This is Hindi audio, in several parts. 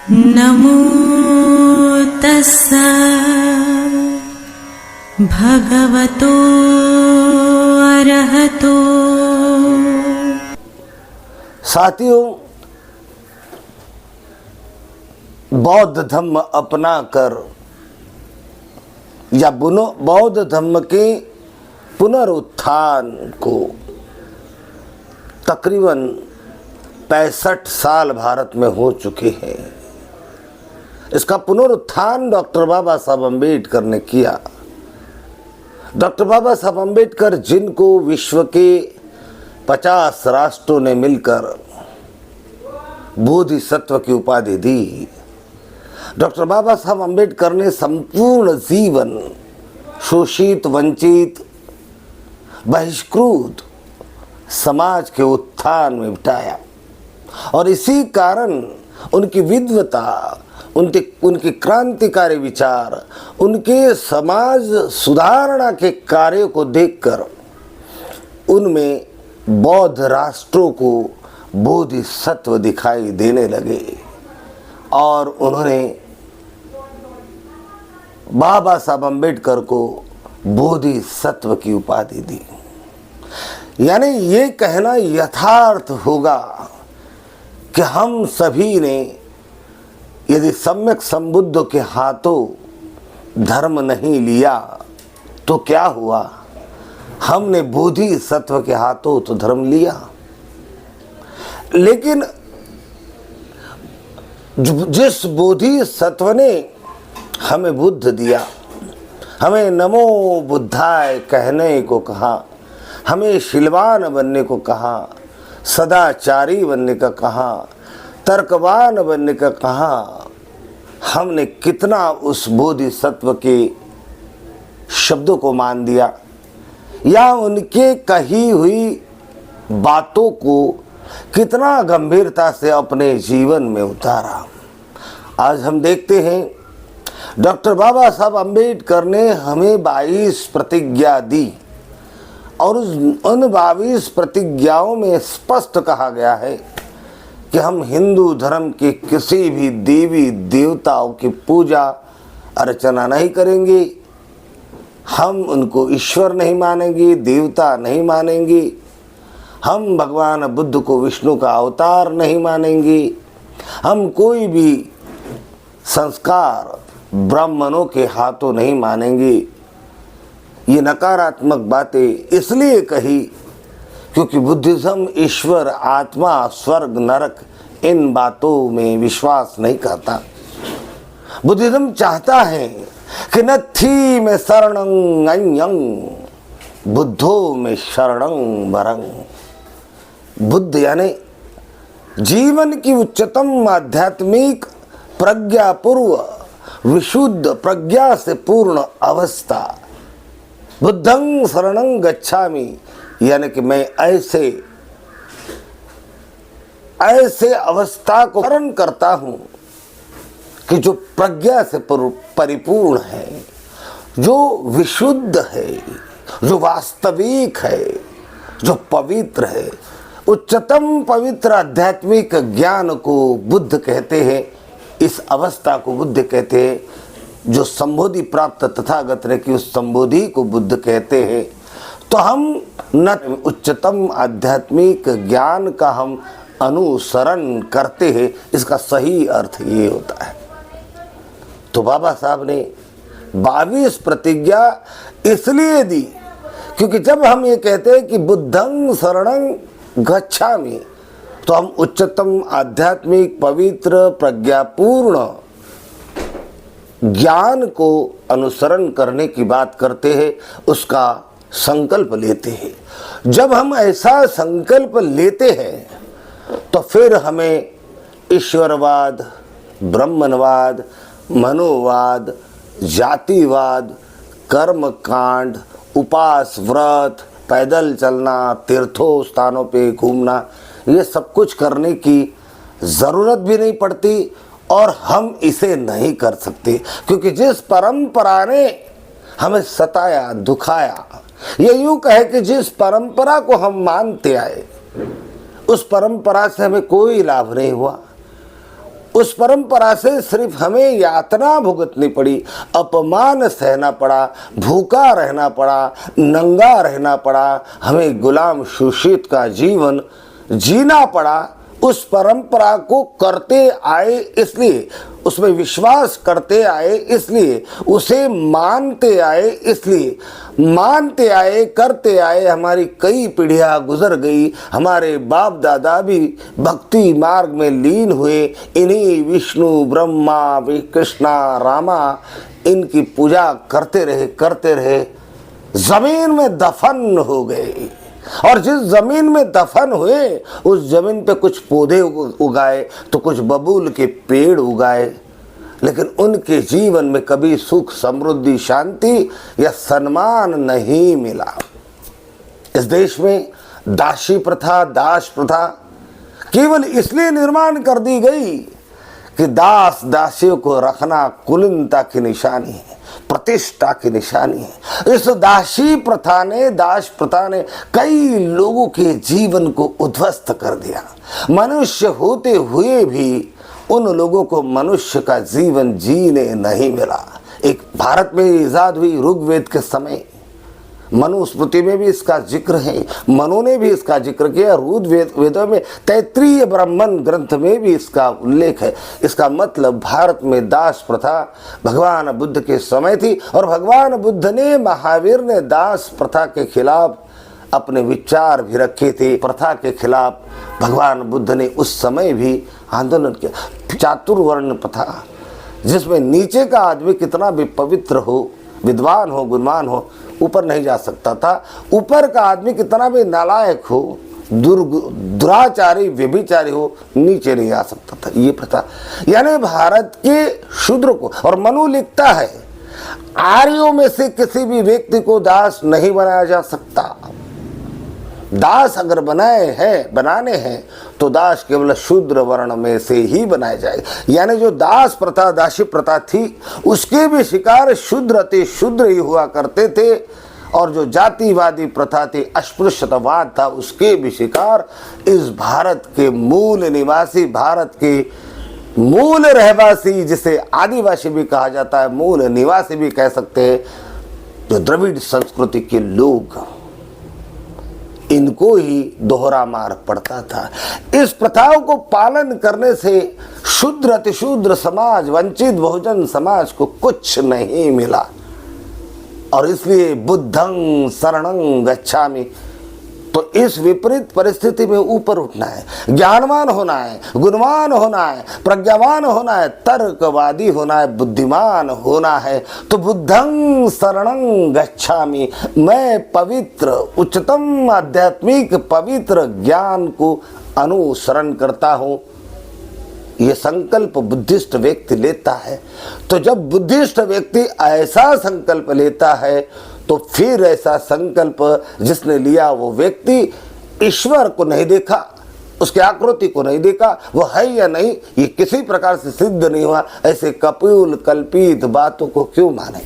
नमो तस्सा भगवतो अरहतो। साथियों, बौद्ध धर्म अपना कर या बौद्ध धर्म के पुनरुत्थान को तकरीबन 65 साल भारत में हो चुके हैं। इसका पुनरुत्थान डॉक्टर बाबा साहब अम्बेडकर ने किया। डॉक्टर बाबा साहब अम्बेडकर, जिनको विश्व के 50 राष्ट्रों ने मिलकर बोधिसत्व की उपाधि दी, डॉक्टर बाबा साहब अम्बेडकर ने संपूर्ण जीवन शोषित, वंचित, बहिष्कृत समाज के उत्थान में बिताया और इसी कारण उनकी विद्वता, उनके क्रांतिकारी विचार, उनके समाज सुधारणा के कार्यों को देखकर उनमें बौद्ध राष्ट्रों को बोधिसत्व दिखाई देने लगे और उन्होंने बाबा साहब अम्बेडकर को बोधिसत्व की उपाधि दी। यानी ये कहना यथार्थ होगा कि हम सभी ने यदि सम्यक संबुद्ध के हाथों धर्म नहीं लिया तो क्या हुआ, हमने बोधिसत्व के हाथों तो धर्म लिया। लेकिन जिस बोधिसत्व ने हमें बुद्ध दिया, हमें नमो बुद्धाय कहने को कहा, हमें शीलवान बनने को कहा, सदाचारी बनने का कहा, तर्कवान बनने का कहा, हमने कितना उस बोधिसत्व के शब्दों को मान दिया या उनके कही हुई बातों को कितना गंभीरता से अपने जीवन में उतारा। आज हम देखते हैं डॉक्टर बाबा साहब अम्बेडकर ने हमें 22 प्रतिज्ञा दी और उन 22 प्रतिज्ञाओं में स्पष्ट कहा गया है कि हम हिंदू धर्म के किसी भी देवी देवताओं की पूजा अर्चना नहीं करेंगे, हम उनको ईश्वर नहीं मानेंगे, देवता नहीं मानेंगे, हम भगवान बुद्ध को विष्णु का अवतार नहीं मानेंगे, हम कोई भी संस्कार ब्राह्मणों के हाथों नहीं मानेंगे। ये नकारात्मक बातें इसलिए कही क्योंकि बुद्धिज्म ईश्वर, आत्मा, स्वर्ग, नरक इन बातों में विश्वास नहीं करता। बुद्धिज्म चाहता है कि नत्थी में शरणं अन्यं बुद्धो में शरणं वरं। बुद्ध यानी जीवन की उच्चतम आध्यात्मिक प्रज्ञा पूर्व विशुद्ध प्रज्ञा से पूर्ण अवस्था। बुद्धं शरणं गच्छामि यानी कि मैं ऐसे अवस्था को धारण करता हूँ कि जो प्रज्ञा से परिपूर्ण है, जो विशुद्ध है, जो वास्तविक है, जो पवित्र है। उच्चतम पवित्र आध्यात्मिक ज्ञान को बुद्ध कहते हैं, इस अवस्था को बुद्ध कहते हैं। जो संबोधि प्राप्त तथागत ने की उस संबोधि को बुद्ध कहते हैं। तो हम न उच्चतम आध्यात्मिक ज्ञान का हम अनुसरण करते हैं, इसका सही अर्थ ये होता है। तो बाबा साहब ने 22 प्रतिज्ञा इसलिए दी क्योंकि जब हम ये कहते हैं कि बुद्धं शरणं गच्छामि तो हम उच्चतम आध्यात्मिक पवित्र प्रज्ञापूर्ण ज्ञान को अनुसरण करने की बात करते हैं, उसका संकल्प लेते हैं। जब हम ऐसा संकल्प लेते हैं तो फिर हमें ईश्वरवाद, ब्रह्मवाद, मनोवाद, जातिवाद, कर्मकांड, उपास व्रत, पैदल चलना, तीर्थों स्थानों पे घूमना, ये सब कुछ करने की ज़रूरत भी नहीं पड़ती और हम इसे नहीं कर सकते क्योंकि जिस परंपरा ने हमें सताया, दुखाया, ये यूं कहे कि जिस परंपरा को हम मानते आए उस परंपरा से हमें कोई लाभ नहीं हुआ। उस परंपरा से सिर्फ हमें यातना भुगतनी पड़ी, अपमान सहना पड़ा, भूखा रहना पड़ा, नंगा रहना पड़ा, हमें गुलाम शोषित का जीवन जीना पड़ा। उस परंपरा को करते आए इसलिए, उसमें विश्वास करते आए इसलिए, उसे मानते आए इसलिए, मानते आए करते आए हमारी कई पीढ़ियां गुजर गई। हमारे बाप दादा भी भक्ति मार्ग में लीन हुए। इन्हीं विष्णु ब्रह्मा कृष्णा रामा इनकी पूजा करते रहे, जमीन में दफन हो गए। और जिस जमीन में दफन हुए उस जमीन पे कुछ पौधे उगाए तो कुछ बबूल के पेड़ उगाए, लेकिन उनके जीवन में कभी सुख समृद्धि शांति या सम्मान नहीं मिला। इस देश में दासी प्रथा, दास प्रथा केवल इसलिए निर्माण कर दी गई कि दास दासियों को रखना कुलीनता की निशानी है, प्रतिष्ठा की निशानी है। इस दासी प्रथा ने, दास प्रथा ने कई लोगों के जीवन को उद्ध्वस्त कर दिया। मनुष्य होते हुए भी उन लोगों को मनुष्य का जीवन जीने नहीं मिला। एक भारत में इजाद हुई ऋग्वेद के समय, मनुस्मृति में भी इसका जिक्र है, मनु ने भी इसका जिक्र किया, वेदों में तैत्रीय ब्राह्मण ग्रंथ में भी इसका उल्लेख है। इसका मतलब भारत में दास प्रथा भगवान बुद्ध के समय थी और भगवान बुद्ध ने, महावीर ने दास प्रथा के खिलाफ अपने विचार भी रखे थे। प्रथा के खिलाफ भगवान बुद्ध ने उस समय भी आंदोलन किया। चातुर्वर्ण प्रथा, जिसमें नीचे का आदमी कितना भी पवित्र हो, विद्वान हो, गुणवान हो, ऊपर नहीं जा सकता था। ऊपर का आदमी कितना भी नालायक हो, दुराचारी व्यभिचारी हो, नीचे नहीं आ सकता था। ये प्रथा, यानी भारत के शूद्र को, और मनु लिखता है आर्यों में से किसी भी व्यक्ति को दास नहीं बनाया जा सकता। दास अगर बनाने हैं तो दास केवल शूद्र वर्ण में से ही बनाए जाएगा। यानी जो दास प्रथा, दासी प्रथा थी, उसके भी शिकार शूद्र अति शूद्र ही हुआ करते थे। और जो जातिवादी प्रथा थी, अस्पृश्यतावाद था, उसके भी शिकार इस भारत के मूल निवासी, भारत के मूल रहवासी, जिसे आदिवासी भी कहा जाता है, मूल निवासी भी कह सकते हैं, जो द्रविड़ संस्कृति के लोग, इनको ही दोहरा मार पड़ता था। इस प्रथाओं को पालन करने से शूद्र अतिशूद्र समाज, वंचित बहुजन समाज को कुछ नहीं मिला। और इसलिए बुद्धं शरणं गच्छामि, तो इस विपरीत परिस्थिति में ऊपर उठना है, ज्ञानवान होना है, गुणवान होना है, प्रज्ञावान होना है, तर्कवादी होना है, बुद्धिमान होना है। तो बुद्धं शरणं गच्छामि, मैं पवित्र, उच्चतम आध्यात्मिक पवित्र ज्ञान को अनुसरण करता हूँ। ये संकल्प बुद्धिस्ट व्यक्ति लेता है। तो जब बुद्धिस्ट व्यक्ति ऐसा संकल्प लेता है तो फिर ऐसा संकल्प जिसने लिया वो व्यक्ति ईश्वर को नहीं देखा, उसके आकृति को नहीं देखा, वो है या नहीं ये किसी प्रकार से सिद्ध नहीं हुआ, ऐसे कपिल कल्पित बातों को क्यों माने।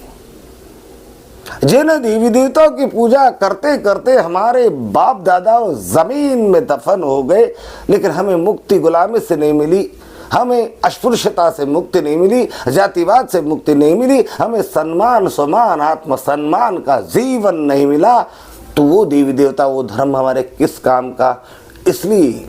जिन देवी देवताओं की पूजा करते करते हमारे बाप दादा जमीन में दफन हो गए, लेकिन हमें मुक्ति गुलामी से नहीं मिली, हमें अस्पृश्यता से मुक्ति नहीं मिली, जातिवाद से मुक्ति नहीं मिली, हमें सम्मान, स्वमान, आत्म सम्मान का जीवन नहीं मिला, तो वो देवी देवता, वो धर्म हमारे किस काम का। इसलिए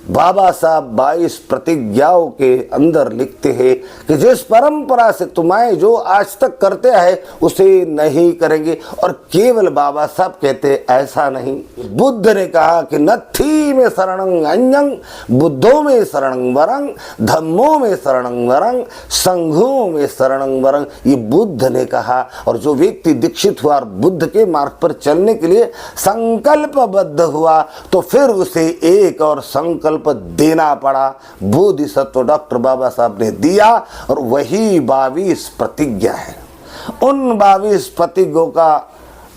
बाबा साहब 22 प्रतिज्ञाओं के अंदर लिखते हैं कि जिस परंपरा से तुम्हें जो आज तक करते आए उसे नहीं करेंगे। और केवल बाबा साहब कहते ऐसा नहीं, बुद्ध ने कहा कि नत्थी में शरणं अन्यं, बुद्धों में शरणं वरं, धम्मों में शरणं वरं, संघों में शरणं वरं, ये बुद्ध ने कहा। और जो व्यक्ति दीक्षित हुआ और बुद्ध के मार्ग पर चलने के लिए संकल्पबद्ध हुआ तो फिर उसे एक और संकल्प देना पड़ा। बोधिसत्व डॉक्टर बाबा साहब ने दिया और वही 22 प्रतिज्ञा है। उन 22 प्रतिज्ञों का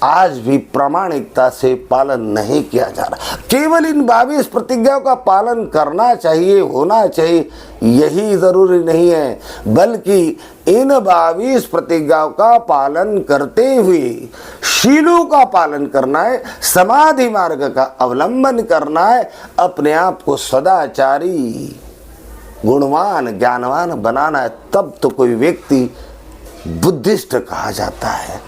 आज भी प्रामाणिकता से पालन नहीं किया जा रहा। केवल इन 22 प्रतिज्ञाओं का पालन करना चाहिए, होना चाहिए, यही जरूरी नहीं है, बल्कि इन 22 प्रतिज्ञाओं का पालन करते हुए शीलों का पालन करना है, समाधि मार्ग का अवलंबन करना है, अपने आप को सदाचारी गुणवान ज्ञानवान बनाना है, तब तो कोई व्यक्ति बुद्धिस्ट कहा जाता है।